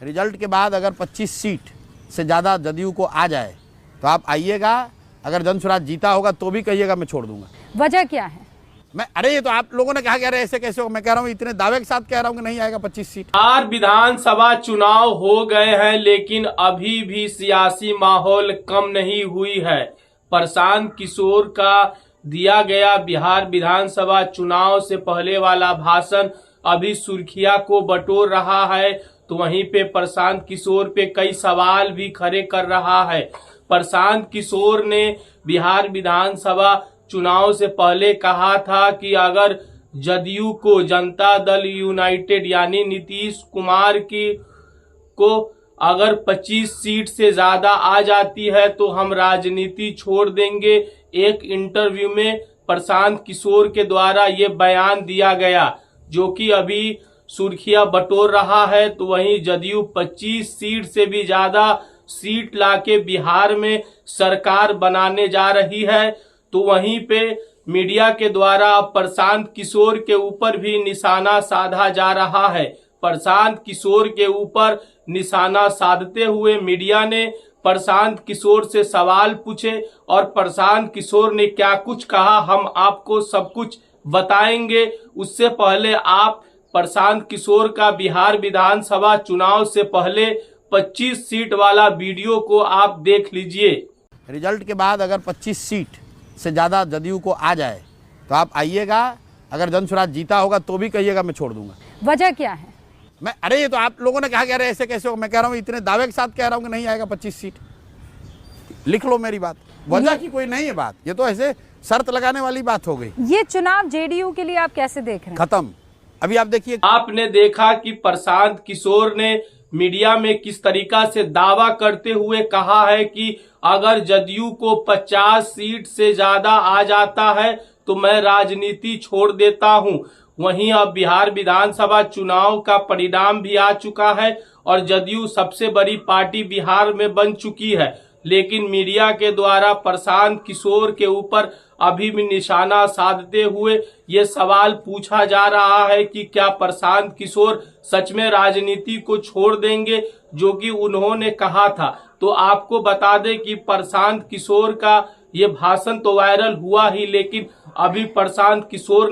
Result के बाद अगर 25 सीट से ज़्यादा जदयू को आ जाए तो आप आइएगा। अगर जन स्वराज जीता होगा तो भी कहिएगा, मैं छोड़ दूंगा। वजह क्या है? अरे ये तो आप लोगों ने कहा कि अरे ऐसे कैसे होगा। मैं कह रहा हूँ इतने दावे के साथ कह रहा हूँ कि नहीं आएगा 25 सीट। बिहार विधानसभा चुनाव हो गए हैं, लेकिन अभी भी सियासी माहौल कम नहीं हुई है। प्रशांत किशोर का दिया गया बिहार विधानसभा चुनाव से पहले वाला भाषण अभी सुर्खियां को बटोर रहा है, तो वहीं पे प्रशांत किशोर पे कई सवाल भी खड़े कर रहा है। प्रशांत किशोर ने बिहार विधानसभा चुनाव से पहले कहा था कि अगर जदयू को जनता दल यूनाइटेड यानी नीतीश कुमार को अगर 25 सीट से ज्यादा आ जाती है तो हम राजनीति छोड़ देंगे। एक इंटरव्यू में प्रशांत किशोर के द्वारा ये बयान दिया गया, जो कि अभी सुर्खियां बटोर रहा है। तो वहीं जदयू 25 सीट से भी ज्यादा सीट लाके बिहार में सरकार बनाने जा रही है। तो वहीं पे मीडिया के द्वारा प्रशांत किशोर के ऊपर भी निशाना साधा जा रहा है। प्रशांत किशोर के ऊपर निशाना साधते हुए मीडिया ने प्रशांत किशोर से सवाल पूछे और प्रशांत किशोर ने क्या कुछ कहा हम आपको सब कुछ बताएंगे। उससे पहले आप प्रशांत किशोर का बिहार विधानसभा चुनाव से पहले 25 सीट वाला वीडियो को आप देख लीजिए। रिजल्ट के बाद अगर 25 सीट से ज़्यादा जदयू को आ जाए तो आप आइएगा। अगर जन स्वराज जीता होगा तो भी कहिएगा, मैं छोड़ दूंगा। वजह क्या है? अरे ये तो आप लोगों ने कहा कि अरे ऐसे कैसे होगा। मैं कह रहा हूँ इतने दावे के साथ कह रहा हूँ कि नहीं आएगा 25 सीट। लिख लो मेरी बात, वजह की कोई नहीं है बात। ये तो ऐसे शर्त लगाने वाली बात हो गई। ये चुनाव जेडीयू के लिए आप कैसे देख रहे हैं? खत्म। अभी आप देखिए, आपने देखा कि प्रशांत किशोर ने मीडिया में किस तरीका से दावा करते हुए कहा है कि अगर जदयू को 50 सीट से ज्यादा आ जाता है तो मैं राजनीति छोड़ देता हूं। वहीं अब बिहार विधानसभा चुनाव का परिणाम भी आ चुका है और जदयू सबसे बड़ी पार्टी बिहार में बन चुकी है। लेकिन मीडिया के द्वारा प्रशांत किशोर के ऊपर अभी भी निशाना साधते हुए ये सवाल पूछा जा रहा है कि क्या प्रशांत किशोर सच में राजनीति को छोड़ देंगे, जो कि उन्होंने कहा था। तो आपको बता दें कि प्रशांत किशोर का ये भाषण तो वायरल हुआ ही, लेकिन अभी प्रशांत किशोर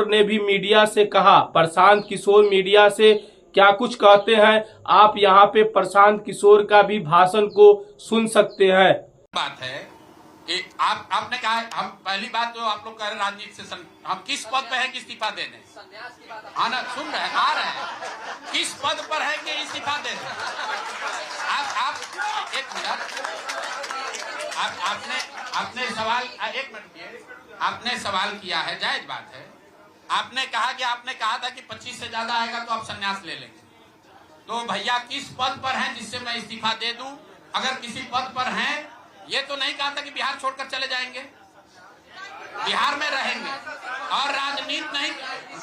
ने भी मीडिया से कहा। प्रशांत किशोर मीडिया से क्या कुछ कहते हैं, आप यहाँ पे प्रशांत किशोर का भी भाषण को सुन सकते हैं। बात है कि आपने कहा, हम पहली बात जो आप लोग कह रहे राजनीति से हम किस पद पे हैं कि इस्तीफा देने? हाँ ना, सुन रहे हैं, आ रहे हैं, किस पद पर है कि इस्तीफा देने? आप एक मिनट, आपने सवाल, एक मिनट, आपने सवाल किया है, जायज बात है। आपने कहा था कि 25 से ज्यादा आएगा तो आप संन्यास ले लेंगे। तो भैया किस पद पर हैं जिससे मैं इस्तीफा दे दूं? अगर किसी पद पर हैं, ये तो नहीं कहा था कि बिहार छोड़कर चले जाएंगे, बिहार में रहेंगे और राजनीति नहीं।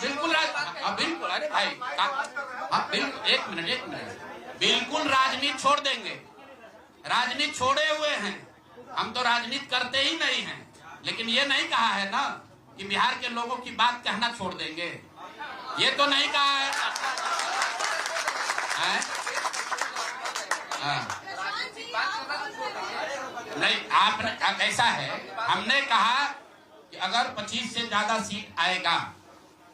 बिल्कुल अरे भाई, बिल्कुल एक मिनट, बिल्कुल राजनीति छोड़ देंगे। राजनीति छोड़े हुए हैं, हम तो राजनीति करते ही नहीं हैं। लेकिन ये नहीं कहा है ना कि बिहार के लोगों की बात कहना छोड़ देंगे, ये तो नहीं कहा है। नहीं, आप ऐसा है, हमने कहा कि अगर 25 से ज्यादा सीट आएगा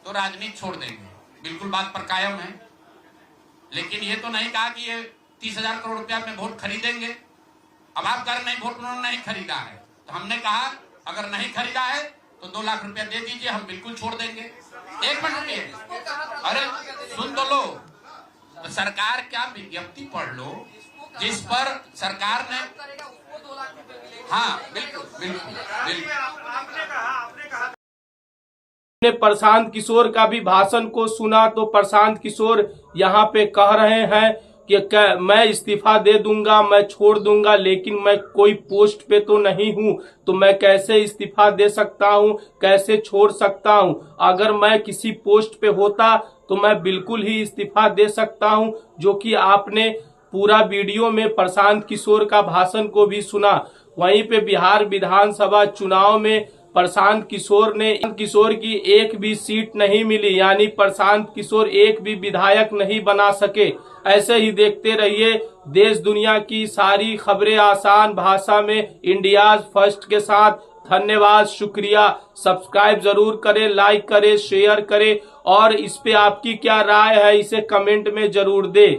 तो राजनीति छोड़ देंगे, बिल्कुल बात पर कायम है। लेकिन ये तो नहीं कहा कि ये 30,000 करोड़ रुपया में वोट खरीदेंगे। अब आप कर नहीं, वोट उन्होंने नहीं खरीदा है, तो हमने कहा अगर नहीं खरीदा है तो 2 लाख रुपया दे दीजिए, हम बिल्कुल छोड़ देंगे। एक मिनट रुकिए, अरे सुन तो लो, तो सरकार क्या विज्ञप्ति पढ़ लो जिस पर सरकार ने, हाँ बिल्कुल। प्रशांत किशोर का भी भाषण को सुना तो प्रशांत किशोर यहाँ पे कह रहे हैं कि मैं इस्तीफा दे दूंगा, मैं छोड़ दूंगा, लेकिन मैं कोई पोस्ट पे तो नहीं हूँ, तो मैं कैसे इस्तीफा दे सकता हूँ, कैसे छोड़ सकता हूँ? अगर मैं किसी पोस्ट पे होता तो मैं बिल्कुल ही इस्तीफा दे सकता हूँ। जो कि आपने पूरा वीडियो में प्रशांत किशोर का भाषण को भी सुना। वहीं पे बिहार विधानसभा चुनाव में प्रशांत किशोर की एक भी सीट नहीं मिली, यानी प्रशांत किशोर एक भी विधायक नहीं बना सके। ऐसे ही देखते रहिए देश दुनिया की सारी खबरें आसान भाषा में इंडियाज फर्स्ट के साथ। धन्यवाद, शुक्रिया। सब्सक्राइब जरूर करें, लाइक करें, शेयर करें और इस पे आपकी क्या राय है इसे कमेंट में जरूर दें।